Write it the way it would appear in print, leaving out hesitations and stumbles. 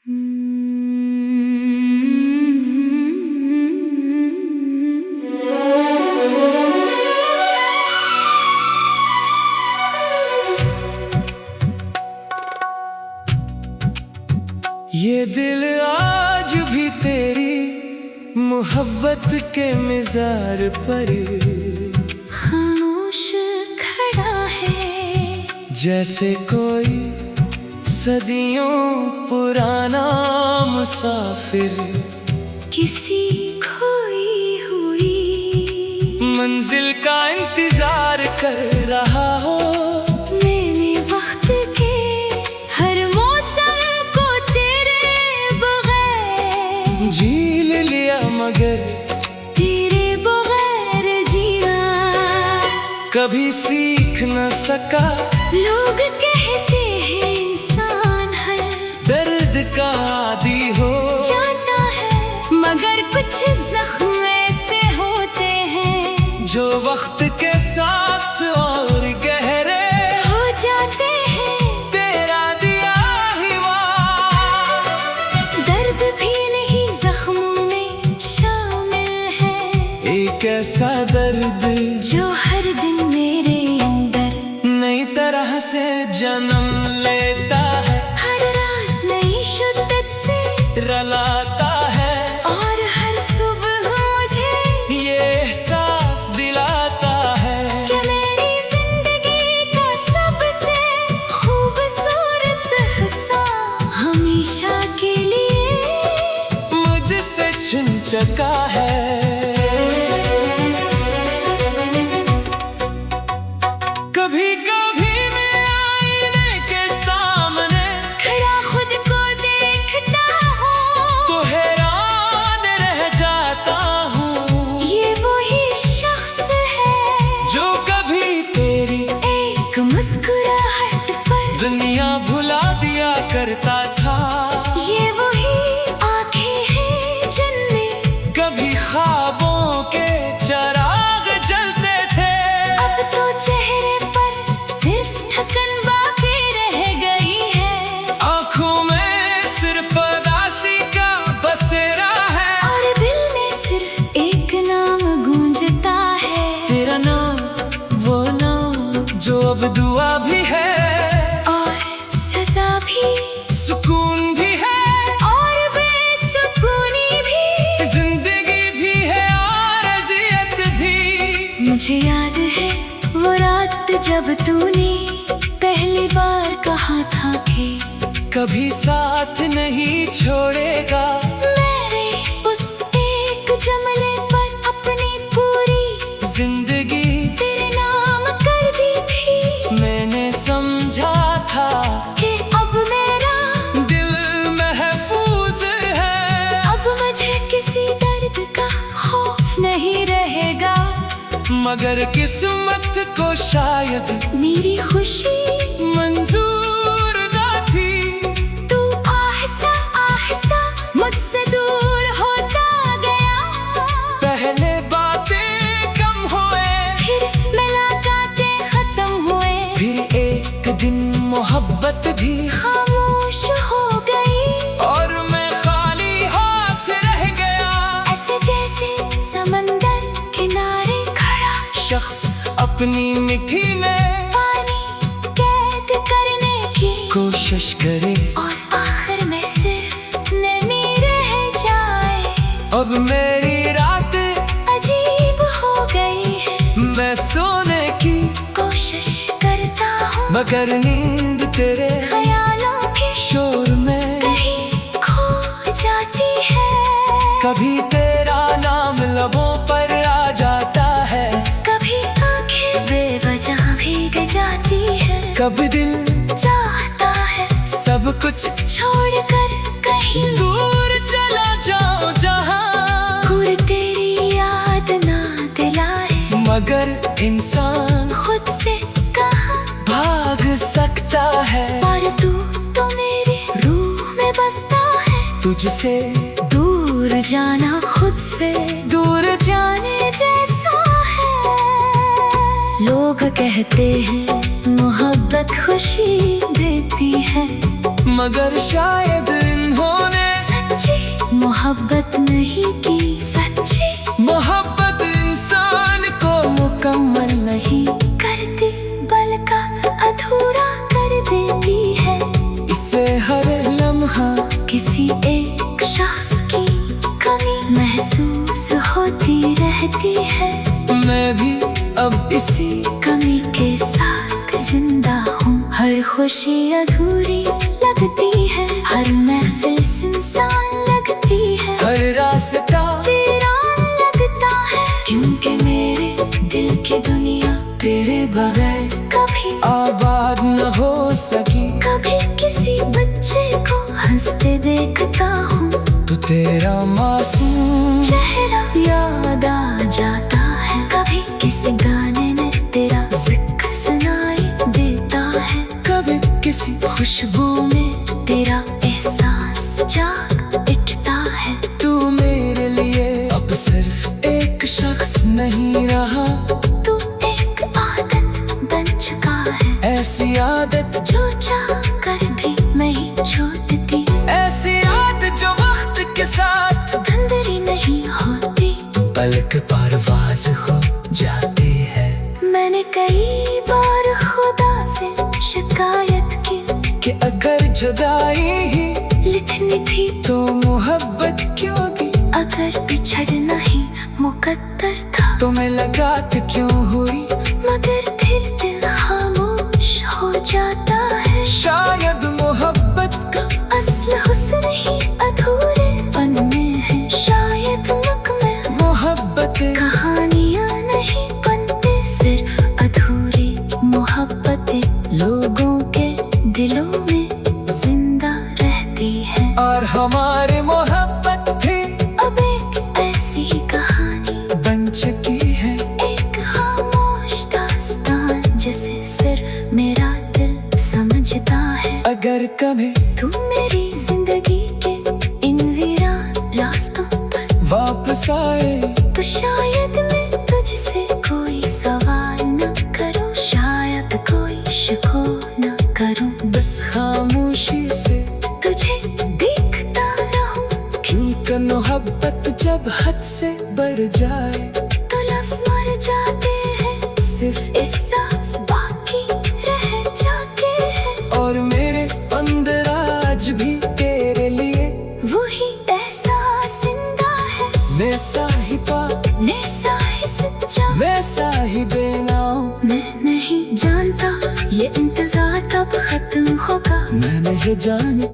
ये दिल आज भी तेरी मोहब्बत के मिज़ार पर खामोश खड़ा है, जैसे कोई सदियों पुराना मुसाफिर किसी खोई हुई मंजिल का इंतजार कर रहा हो। मैंने वक्त के हर मौसम को तेरे बगैर झील लिया मगर तेरे बगैर जीना कभी सीख न सका। लोग कहते हैं इंसान है दर्द का आदी हो जाता है, मगर कुछ जख्म ऐसे होते हैं जो वक्त के साथ और गहरे हो जाते हैं। तेरा दिया हुआ दर्द भी नहीं जख्मों में शामिल है, एक ऐसा दर्द जो हर दिन मेरे अंदर नई तरह से जन्म लेता है, हर रात नई शिद्दत से रलाता है और हर सुबह मुझे ये एहसास दिलाता है कि मेरी जिंदगी का सबसे खूबसूरत हिस्सा हमेशा के लिए मुझसे छिन चुका है। कभी कभी मैं आईने के सामने खड़ा खुद को देखता हूँ तो हैरान रह जाता हूँ। ये वही शख्स है जो कभी तेरी एक मुस्कुराहट पर दुनिया भुला दिया करता था। ये वही आंखें हैं जिनमें कभी ख्वाबों के चिराग जलते थे। अब तो चेहरे पर सिर्फ थकन बाकी रह गई है, आंखों में सिर्फ उदासी का बसेरा है और दिल में सिर्फ एक नाम गूंजता है। तेरा नाम, वो नाम जो अब दुआ भी है और सजा भी सुकून भी है और बेसुकूनी भी, जिंदगी भी है और अज़ियत भी। मुझे याद है वो रात जब तूने पहली बार कहा था कि कभी साथ नहीं छोड़ेगा। मेरे उस एक जुमले पर अपनी पूरी जिंदगी तेरे नाम कर दी थी। मैंने समझा था कि अब मेरा दिल महफूज है, अब मुझे किसी दर्द का खौफ नहीं रहेगा। मगर किस्मत को शायद मेरी खुशी मंजूर न थी। तू आहिस्ता आहिस्ता मुझसे दूर होता गया, पहले बातें कम हुए फिर मुलाकातें खत्म हुए, फिर एक दिन मोहब्बत भी खामोश हो गई और मैं खाली हाथ रह गया। ऐसे जैसे समंदर किनारे खड़ा शख्स अपनी मिट्टी में पानी कैद करने की कोशिश करे और आखिर में सिर्फ नमी रह जाए। अब मेरी रात अजीब हो गई है, मैं सोने की कोशिश करता हूँ मगर नींद तेरे ख्यालों के शोर में कहीं खो जाती है। कभी तेरा नाम लबों पर आ जाता है, कभी आंखें बेवजह भीग जाती है, कभी दिल चाहता है सब कुछ छोड़कर कहीं दूर चला जाओ जहां, दूर तेरी याद ना दिलाए, मगर इंसान खुद से कहाँ भाग सकता है। और तू तो मेरी रूह में बसता है, तुझसे दूर जाना खुद से दूर जाने जैसा है। लोग कहते हैं मोहब्बत खुशी देती है, मगर शायद इन्हों सच्ची मोहब्बत नहीं की, सच्ची मोहब्बत इंसान को मुकम्मल नहीं करती, बल्कि अधूरा कर देती है। इसे हर लम्हा किसी एक शख्स की कमी महसूस होती रहती है। मैं भी अब इसी कमी के साथ जिंदा हूँ। हर खुशी अधूरी लगती है, हर महफिल सुनसान लगती है, हर रास्ता वीरान लगता है। क्योंकि मेरे दिल की दुनिया तेरे बगैर कभी आबाद न हो सकी। कभी किसी बच्चे को हंसते देखता हूँ तो तेरा मासूम चेहरा याद आ जाता है। कभी किसी गाने में तेरा जिक्र सुनाई देता है, कभी किसी खुशबू में तेरा एहसास जाग उठता है। तू मेरे लिए अब सिर्फ एक शख्स नहीं रहा, तू एक आदत बन चुका है, ऐसी आदत जो चाह कर भी नहीं छोड़ती, ऐसी आदत जो वक्त के साथ धंधरी नहीं होती, पलक परवाज हो जाती है। मैंने कई बार खुदा से शिकायत की कि अगर जुदाई ही लिखनी थी, तो मोहब्बत क्यों दी? अगर बिछड़ना ही मुकद्दर था, तो मुलाकात क्यों हुई? मगर फिर दिल खामोश हो जाता है। शायद मोहब्बत का असल हुस्न ही अधूरेपन में है, शायद नगमे मोहब्बत कहानियां नहीं बनते, सिर्फ अधूरी मोहब्बतें लोगों के दिलों में जिंदा रहती है। और हमारे मोहब्बत भी अब एक ऐसी ही कहानी बन चुकी है, एक खामोश दास्तान जिसे सिर्फ मेरा दिल समझता है। अगर कभी तू मेरी जिंदगी के इन वीरान रास्तों पर वापस आए तो शायद मैं तुझसे कोई सवाल न करूं, शायद कोई शिको न करूं, बस खामोशी से तुझे देखता रहूं। क्योंकि मोहब्बत जब हद से बढ़ जाए तो लफ्ज़ मर जाते हैं, सिर्फ एहसास बाकी रह जाते हैं। और मेरे अंदर आज भी तेरे लिए वही एहसास जिंदा है, वैसा ही पाक, वैसा ही सच्चा, वैसा ही बेनाम। मैं नहीं जानता ये इंतजार कब खत्म होगा। मैं नहीं जाने